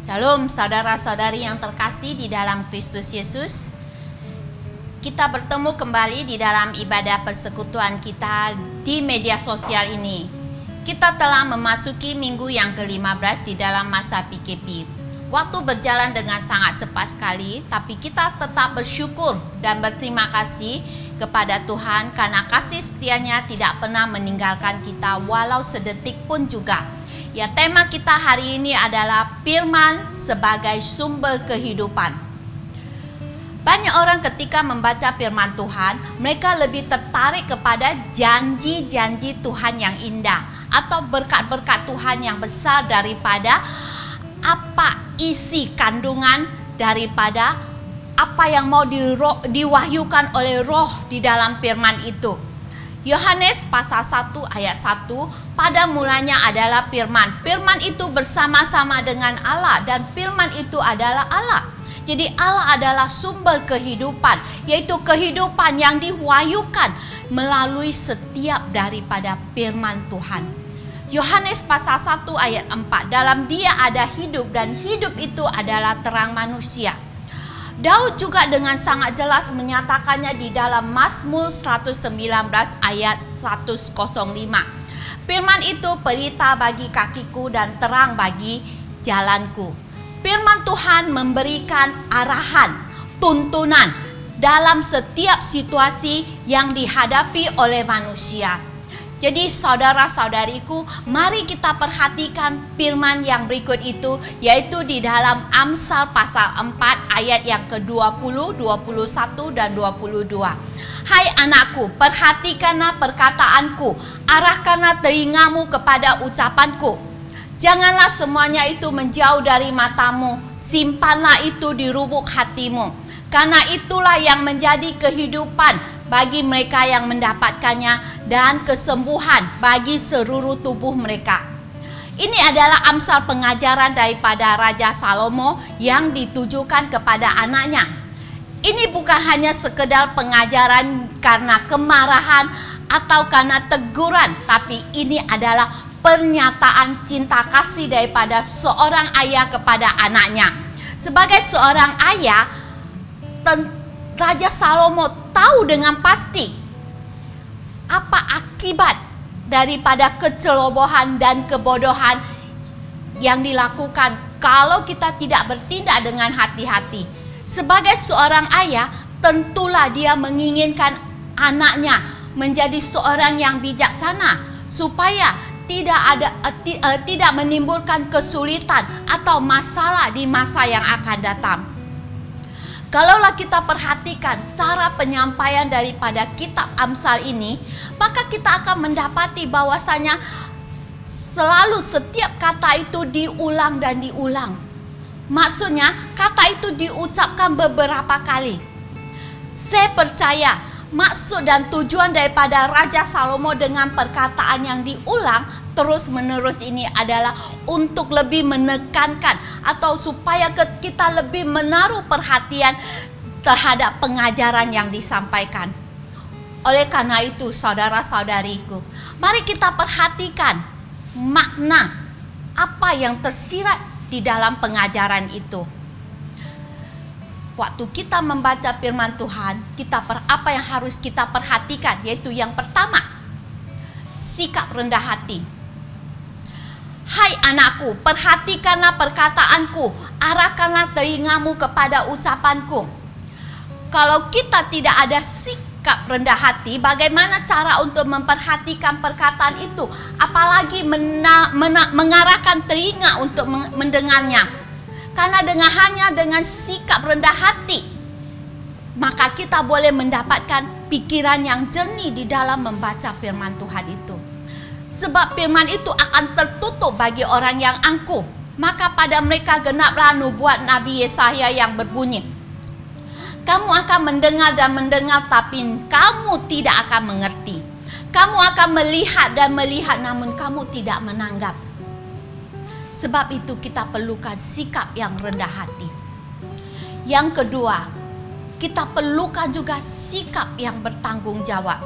Shalom saudara-saudari yang terkasih di dalam Kristus Yesus. Kita bertemu kembali di dalam ibadah persekutuan kita di media sosial ini. Kita telah memasuki minggu yang ke-15 di dalam masa PKP. Waktu berjalan dengan sangat cepat sekali, tapi kita tetap bersyukur dan berterima kasih kepada Tuhan karena kasih setianya tidak pernah meninggalkan kita walau sedetik pun juga. Ya, tema kita hari ini adalah firman sebagai sumber kehidupan. Banyak orang ketika membaca firman Tuhan, mereka lebih tertarik kepada janji-janji Tuhan yang indah atau berkat-berkat Tuhan yang besar daripada apa isi kandungan daripada apa yang mau diwahyukan oleh Roh di dalam firman itu. Yohanes pasal 1 ayat 1, pada mulanya adalah firman. Firman itu bersama-sama dengan Allah dan firman itu adalah Allah. Jadi Allah adalah sumber kehidupan, yaitu kehidupan yang diwahyukan melalui setiap daripada firman Tuhan. Yohanes pasal 1 ayat 4, dalam Dia ada hidup dan hidup itu adalah terang manusia. Daud juga dengan sangat jelas menyatakannya di dalam Mazmur 119 ayat 105. Firman itu pelita bagi kakiku dan terang bagi jalanku. Firman Tuhan memberikan arahan, tuntunan dalam setiap situasi yang dihadapi oleh manusia. Jadi saudara-saudariku, mari kita perhatikan firman yang berikut itu, yaitu di dalam Amsal pasal 4 ayat yang ke-20, 21 dan 22. Hai anakku, perhatikanlah perkataanku, arahkanlah telingamu kepada ucapanku. Janganlah semuanya itu menjauh dari matamu, simpanlah itu di lubuk hatimu. Karena itulah yang menjadi kehidupan bagi mereka yang mendapatkannya dan kesembuhan bagi seluruh tubuh mereka. Ini adalah amsal pengajaran daripada Raja Salomo yang ditujukan kepada anaknya. Ini bukan hanya sekedar pengajaran karena kemarahan atau karena teguran, tapi ini adalah pernyataan cinta kasih daripada seorang ayah kepada anaknya. Sebagai seorang ayah, Raja Salomo tahu dengan pasti apa akibat daripada kecerobohan dan kebodohan yang dilakukan kalau kita tidak bertindak dengan hati-hati. Sebagai seorang ayah, tentulah dia menginginkan anaknya menjadi seorang yang bijaksana supaya tidak menimbulkan kesulitan atau masalah di masa yang akan datang. Kalaulah kita perhatikan cara penyampaian daripada kitab Amsal ini, maka kita akan mendapati bahwasanya selalu setiap kata itu diulang dan diulang. Maksudnya kata itu diucapkan beberapa kali. Saya percaya maksud dan tujuan daripada Raja Salomo dengan perkataan yang diulang terus menerus ini adalah untuk lebih menekankan atau supaya kita lebih menaruh perhatian terhadap pengajaran yang disampaikan. Oleh karena itu saudara-saudariku, mari kita perhatikan makna apa yang tersirat di dalam pengajaran itu. Waktu kita membaca firman Tuhan, apa yang harus kita perhatikan, yaitu yang pertama, sikap rendah hati. Hai anakku, perhatikanlah perkataanku, arahkanlah telingamu kepada ucapanku. Kalau kita tidak ada sikap rendah hati, bagaimana cara untuk memperhatikan perkataan itu? Apalagi mengarahkan telinga untuk mendengarnya. Karena hanya dengan sikap rendah hati, maka kita boleh mendapatkan pikiran yang jernih di dalam membaca firman Tuhan itu. Sebab firman itu akan tertutup bagi orang yang angkuh. Maka pada mereka genaplah nubuat Nabi Yesaya yang berbunyi, kamu akan mendengar dan mendengar, tapi kamu tidak akan mengerti. Kamu akan melihat dan melihat, namun kamu tidak menanggap. Sebab itu kita perlukan sikap yang rendah hati. Yang kedua, kita perlukan juga sikap yang bertanggung jawab.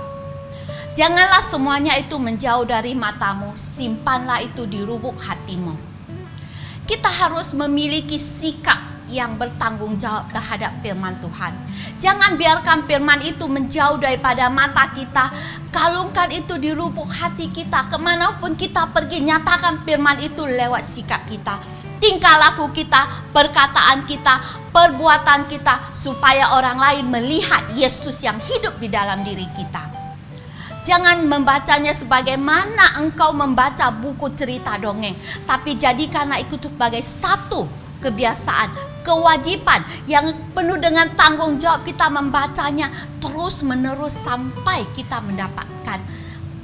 Janganlah semuanya itu menjauh dari matamu, simpanlah itu di lubuk hatimu. Kita harus memiliki sikap yang bertanggung jawab terhadap firman Tuhan. Jangan biarkan firman itu menjauh daripada mata kita. Kalungkan itu di lubuk hati kita. Kemanapun kita pergi, nyatakan firman itu lewat sikap kita, tingkah laku kita, perkataan kita, perbuatan kita, supaya orang lain melihat Yesus yang hidup di dalam diri kita. Jangan membacanya sebagaimana engkau membaca buku cerita dongeng, tapi jadikanlah itu sebagai satu kebiasaan, kewajiban yang penuh dengan tanggung jawab kita membacanya terus menerus sampai kita mendapatkan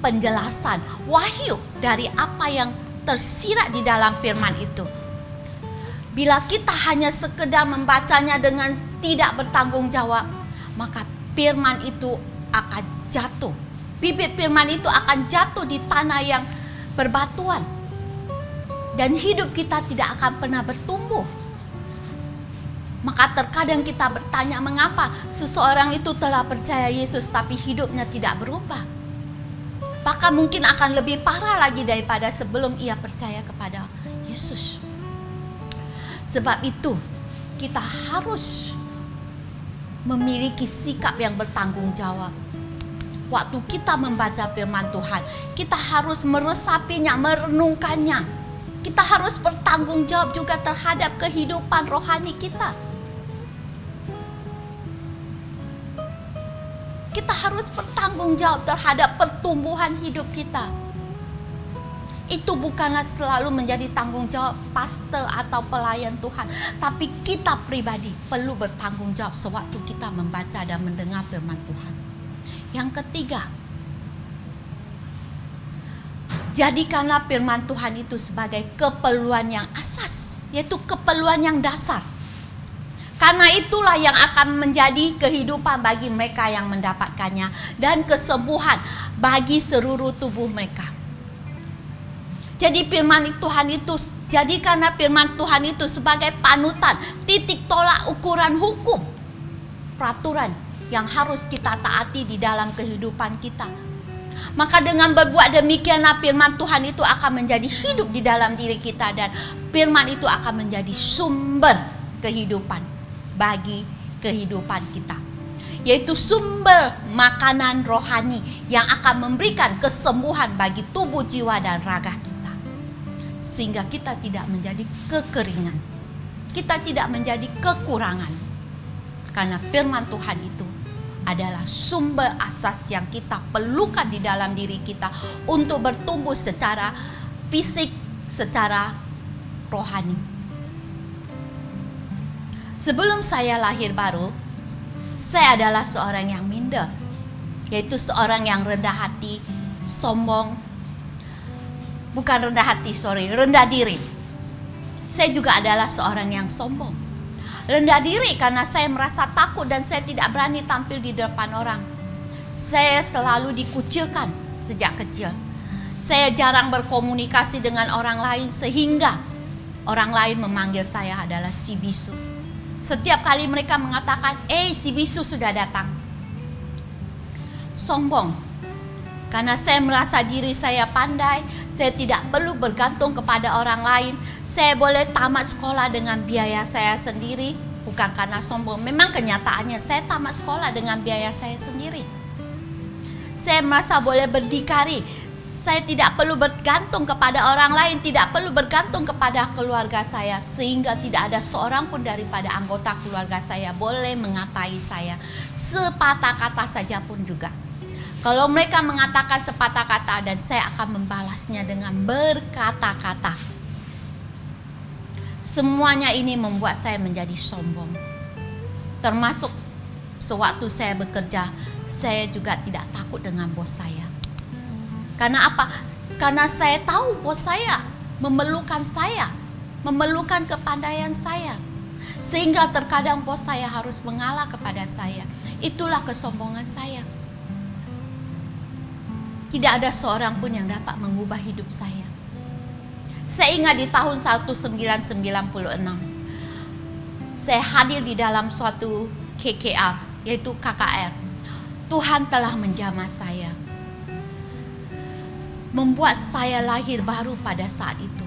penjelasan, wahyu dari apa yang tersirat di dalam firman itu. Bila kita hanya sekedar membacanya dengan tidak bertanggung jawab, maka firman itu akan jatuh. Bibit firman itu akan jatuh di tanah yang berbatuan. Dan hidup kita tidak akan pernah bertumbuh. Maka terkadang kita bertanya, mengapa seseorang itu telah percaya Yesus tapi hidupnya tidak berubah? Bahkan mungkin akan lebih parah lagi daripada sebelum ia percaya kepada Yesus. Sebab itu kita harus memiliki sikap yang bertanggung jawab. Waktu kita membaca firman Tuhan, kita harus meresapinya, merenungkannya. Kita harus bertanggung jawab juga terhadap kehidupan rohani kita. Kita harus bertanggung jawab terhadap pertumbuhan hidup kita. Itu bukanlah selalu menjadi tanggung jawab pastor atau pelayan Tuhan, tapi kita pribadi perlu bertanggung jawab sewaktu kita membaca dan mendengar firman Tuhan. Yang ketiga, jadikanlah firman Tuhan itu sebagai keperluan yang asas, yaitu keperluan yang dasar. Karena itulah yang akan menjadi kehidupan bagi mereka yang mendapatkannya dan kesembuhan bagi seluruh tubuh mereka. Jadi firman Tuhan itu, jadikanlah firman Tuhan itu sebagai panutan, titik tolak ukuran hukum, peraturan yang harus kita taati di dalam kehidupan kita. Maka dengan berbuat demikianlah firman Tuhan itu akan menjadi hidup di dalam diri kita, dan firman itu akan menjadi sumber kehidupan bagi kehidupan kita, yaitu sumber makanan rohani yang akan memberikan kesembuhan bagi tubuh, jiwa, dan raga kita, sehingga kita tidak menjadi kekeringan, kita tidak menjadi kekurangan, karena firman Tuhan itu adalah sumber asas yang kita perlukan di dalam diri kita untuk bertumbuh secara fisik, secara rohani. Sebelum saya lahir baru, saya adalah seorang yang minder, yaitu seorang yang rendah hati, sombong, rendah diri. Saya juga adalah seorang yang sombong, rendah diri karena saya merasa takut dan saya tidak berani tampil di depan orang. Saya selalu dikucilkan sejak kecil. Saya jarang berkomunikasi dengan orang lain sehingga orang lain memanggil saya adalah si bisu. Setiap kali mereka mengatakan, si bisu sudah datang. Sombong karena saya merasa diri saya pandai, saya tidak perlu bergantung kepada orang lain. Saya boleh tamat sekolah dengan biaya saya sendiri, bukan karena sombong. Memang kenyataannya saya tamat sekolah dengan biaya saya sendiri. Saya merasa boleh berdikari. Saya tidak perlu bergantung kepada orang lain, tidak perlu bergantung kepada keluarga saya, sehingga tidak ada seorang pun daripada anggota keluarga saya boleh mengatai saya sepatah kata saja pun juga. Kalau mereka mengatakan sepatah kata, dan saya akan membalasnya dengan berkata-kata. Semuanya ini membuat saya menjadi sombong. Termasuk sewaktu saya bekerja, saya juga tidak takut dengan bos saya. Karena apa? Karena saya tahu bos saya memerlukan saya, memerlukan kepandaian saya. Sehingga terkadang bos saya harus mengalah kepada saya. Itulah kesombongan saya. Tidak ada seorang pun yang dapat mengubah hidup saya. Saya ingat di tahun 1996, saya hadir di dalam suatu KKR, yaitu KKR. Tuhan telah menjamah saya, membuat saya lahir baru pada saat itu.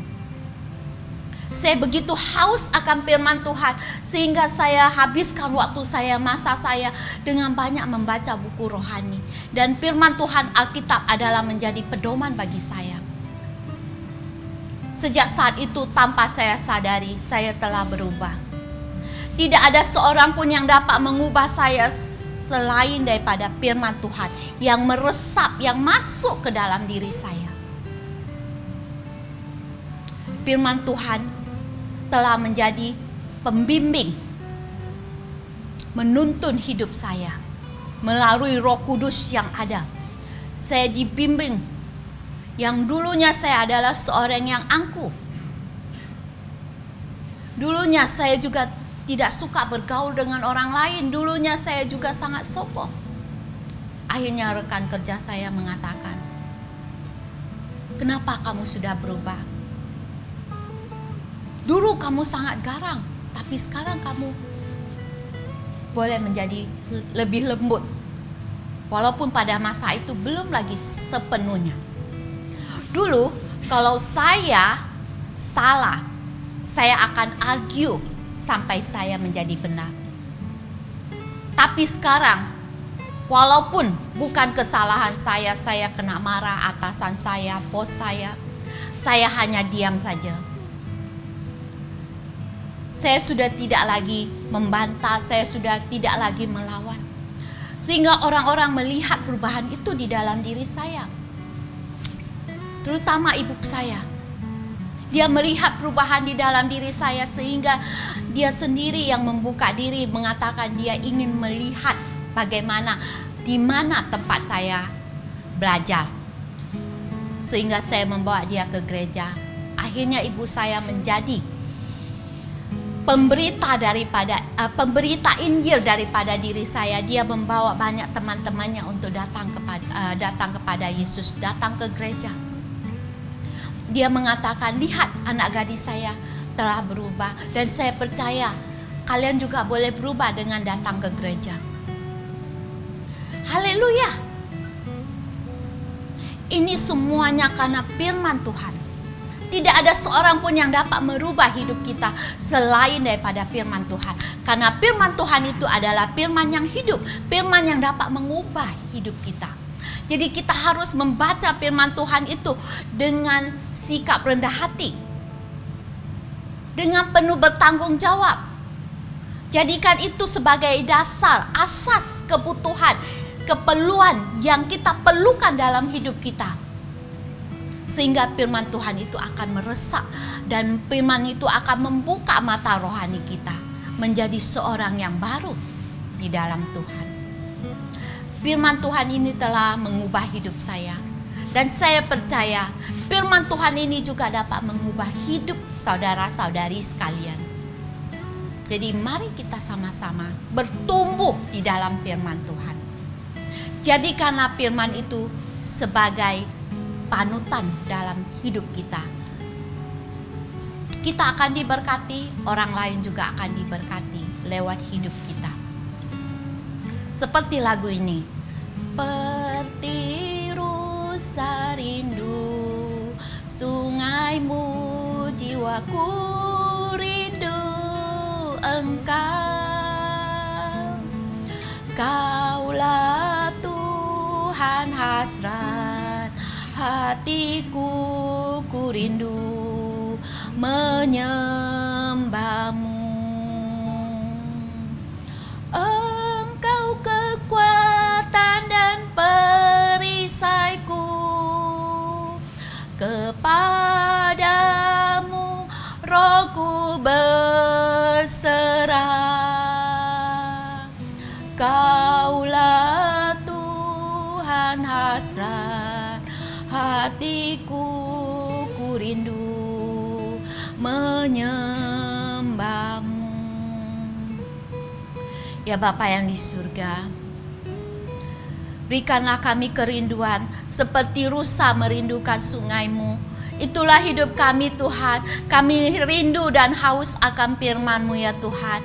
Saya begitu haus akan firman Tuhan, sehingga saya habiskan waktu saya, masa saya dengan banyak membaca buku rohani. Dan firman Tuhan Alkitab adalah menjadi pedoman bagi saya. Sejak saat itu tanpa saya sadari, saya telah berubah. Tidak ada seorang pun yang dapat mengubah saya selain daripada firman Tuhan yang meresap, yang masuk ke dalam diri saya. Firman Tuhan telah menjadi pembimbing, menuntun hidup saya melalui Roh Kudus yang ada. Saya dibimbing. Yang dulunya saya adalah seorang yang angkuh. Dulunya saya juga tidak suka bergaul dengan orang lain. Dulunya saya juga sangat sombong. Akhirnya rekan kerja saya mengatakan, "Kenapa kamu sudah berubah? Dulu kamu sangat garang, tapi sekarang kamu boleh menjadi lebih lembut." Walaupun pada masa itu belum lagi sepenuhnya. Dulu kalau saya salah, saya akan argue sampai saya menjadi benar. Tapi sekarang, walaupun bukan kesalahan saya kena marah atasan saya, bos saya hanya diam saja. Saya sudah tidak lagi membantah, saya sudah tidak lagi melawan. Sehingga orang-orang melihat perubahan itu di dalam diri saya. Terutama ibu saya. Dia melihat perubahan di dalam diri saya sehingga dia sendiri yang membuka diri mengatakan dia ingin melihat bagaimana, di mana tempat saya belajar. Sehingga saya membawa dia ke gereja. Akhirnya ibu saya menjadi pemberita Injil daripada diri saya. Dia membawa banyak teman-temannya untuk datang kepada Yesus, datang ke gereja. Dia mengatakan, "Lihat, anak gadis saya telah berubah, dan saya percaya kalian juga boleh berubah dengan datang ke gereja." Haleluya. Ini semuanya karena firman Tuhan. Tidak ada seorang pun yang dapat merubah hidup kita selain daripada firman Tuhan. Karena firman Tuhan itu adalah firman yang hidup, firman yang dapat mengubah hidup kita. Jadi kita harus membaca firman Tuhan itu dengan sikap rendah hati, dengan penuh bertanggung jawab. Jadikan itu sebagai dasar, asas kebutuhan, keperluan yang kita perlukan dalam hidup kita. Sehingga firman Tuhan itu akan meresap dan firman itu akan membuka mata rohani kita menjadi seorang yang baru di dalam Tuhan. Firman Tuhan ini telah mengubah hidup saya. Dan saya percaya firman Tuhan ini juga dapat mengubah hidup saudara-saudari sekalian. Jadi mari kita sama-sama bertumbuh di dalam firman Tuhan. Jadikanlah firman itu sebagai panutan dalam hidup kita. Kita akan diberkati, orang lain juga akan diberkati lewat hidup kita. Seperti lagu ini. Seperti rusa rindu sungaimu, jiwaku rindu Engkau. Kaulah Tuhan hasrat hatiku, ku rindu menyembahmu. Engkau kekuatan dan perisaiku, kepadamu rohku berserah. Kaulah Tuhan hasrat hatiku, ku rindu menyembahmu. Ya Bapa yang di surga, berikanlah kami kerinduan seperti rusa merindukan sungai-Mu. Itulah hidup kami Tuhan. Kami rindu dan haus akan firman-Mu ya Tuhan.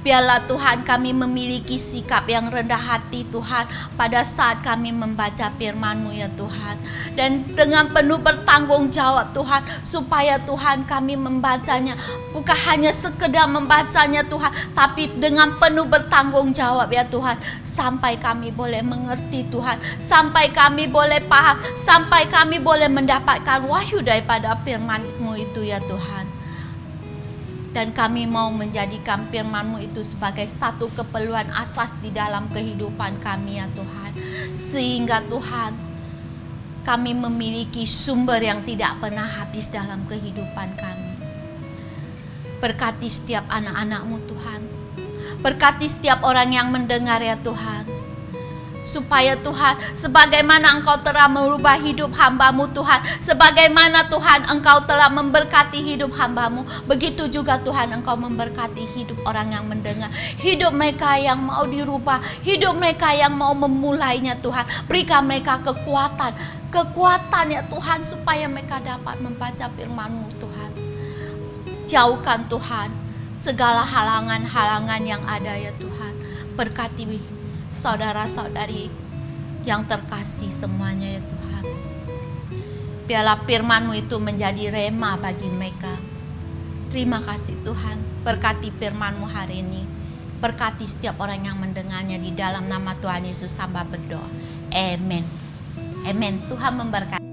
Biarlah Tuhan kami memiliki sikap yang rendah hati Tuhan pada saat kami membaca firman-Mu ya Tuhan. Dan dengan penuh bertanggung jawab Tuhan, supaya Tuhan kami membacanya bukan hanya sekedar membacanya Tuhan, tapi dengan penuh bertanggung jawab ya Tuhan, sampai kami boleh mengerti Tuhan, sampai kami boleh paham, sampai kami boleh mendapatkan wahyu daripada firman-Mu itu ya Tuhan. Dan kami mau menjadikan firman-Mu itu sebagai satu keperluan asas di dalam kehidupan kami ya Tuhan. Sehingga Tuhan, kami memiliki sumber yang tidak pernah habis dalam kehidupan kami. Berkati setiap anak-anak-Mu Tuhan. Berkati setiap orang yang mendengar ya Tuhan. Supaya Tuhan, sebagaimana Engkau telah merubah hidup hamba-Mu Tuhan, sebagaimana Tuhan Engkau telah memberkati hidup hamba-Mu, begitu juga Tuhan Engkau memberkati hidup orang yang mendengar, hidup mereka yang mau dirubah, hidup mereka yang mau memulainya Tuhan. Berikan mereka kekuatan ya Tuhan, supaya mereka dapat membaca firman-Mu Tuhan. Jauhkan Tuhan segala halangan-halangan yang ada ya Tuhan. Berkati saudara-saudari yang terkasih semuanya ya Tuhan. Biarlah firman-Mu itu menjadi rema bagi mereka. Terima kasih Tuhan. Berkati firman-Mu hari ini. Berkati setiap orang yang mendengarnya, di dalam nama Tuhan Yesus hamba berdoa. Amin. Amin. Tuhan memberkati.